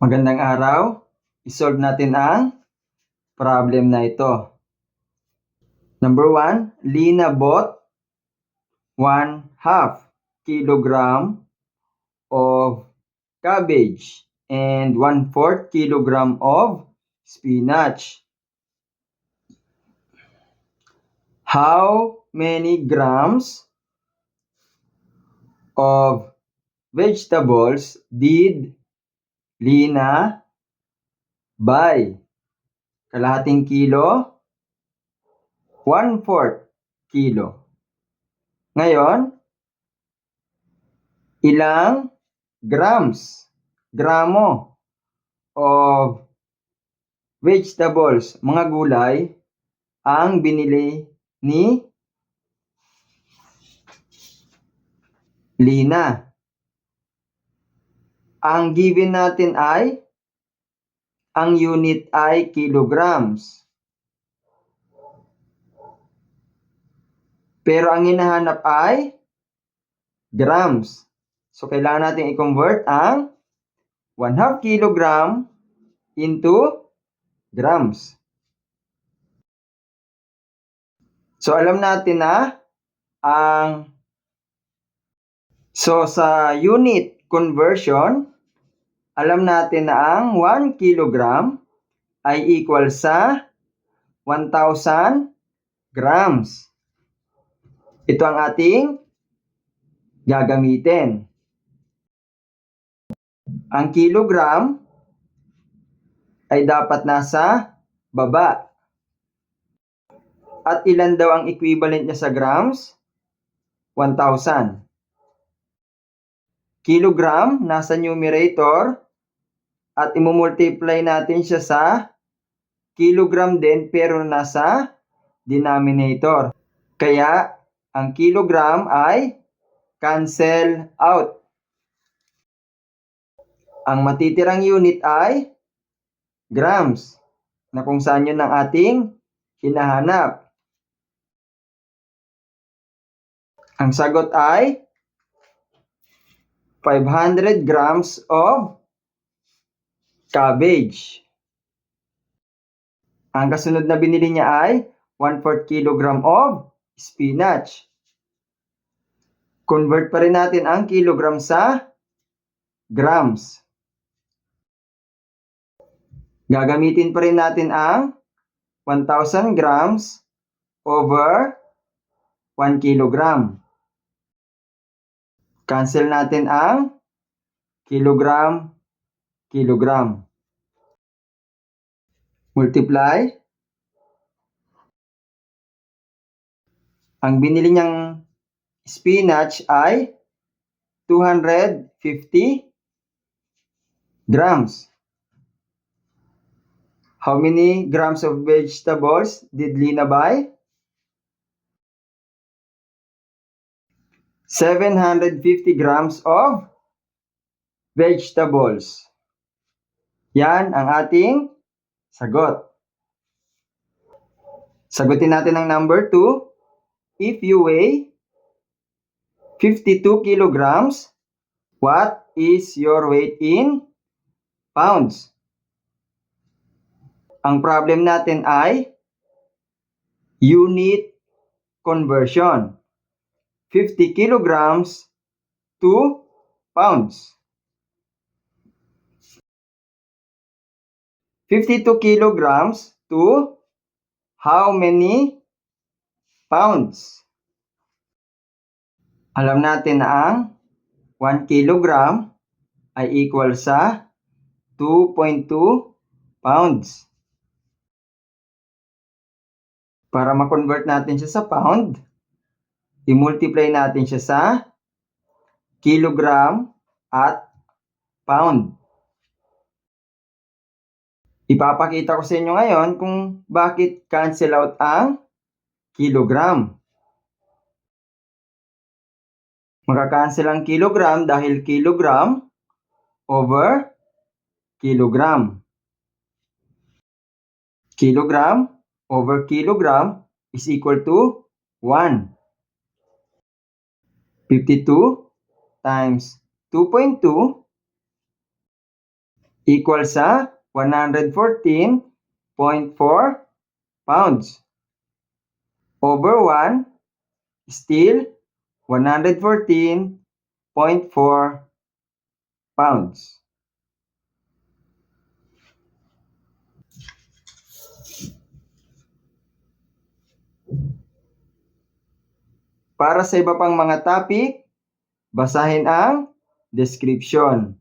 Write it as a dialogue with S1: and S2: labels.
S1: Magandang araw. I-solve natin ang problem na ito. Number 1, Lina bought 1/2 kilogram of cabbage and 1/4 kilogram of spinach. How many grams of vegetables did Lina buy? Kalahating kilo, 1/4 kilo. Ngayon, ilang gramo of vegetables, mga gulay, ang binili ni Lina? Ang given natin ay, ang unit ay kilograms. Pero ang hinahanap ay grams. So, kailangan natin i-convert ang 1/2 kilogram into grams. So, alam natin na sa unit conversion, alam natin na ang 1 kilogram ay equal sa 1,000 grams. Ito ang ating gagamitin. Ang kilogram ay dapat nasa baba. At ilan daw ang equivalent niya sa grams? 1,000. Kilogram nasa numerator at imumultiply natin siya sa kilogram din pero nasa denominator. Kaya ang kilogram ay cancel out. Ang matitirang unit ay grams, na kung saan yun ang ating hinahanap. Ang sagot ay 500 grams of cabbage. Ang kasunod na binili niya ay 1/4 kilogram of spinach. Convert pa rin natin ang kilogram sa grams. Gagamitin pa rin natin ang 1,000 grams over 1 kilogram. Cancel natin ang kilogram. Multiply. Ang binili niyang spinach ay 250 grams. How many grams of vegetables did Lina buy? 750 grams of vegetables. Yan ang ating sagot. Sagutin natin ang number 2. If you weigh 52 kilograms, what is your weight in pounds? Ang problem natin ay unit conversion. 50 kilograms to pounds. 52 kilograms to how many pounds? Alam natin na ang 1 kilogram ay equal sa 2.2 pounds. Para ma-convert natin siya sa pound, i-multiply natin siya sa kilogram at pound. Ipapakita ko sa inyo ngayon kung bakit cancel out ang kilogram. Magka-cancel ang kilogram dahil kilogram over kilogram. Kilogram over kilogram is equal to 1. 52 times 2.2 equal sa 114.4 pounds. Over 1, still 114.4 pounds. Para sa iba pang mga topic, basahin ang description.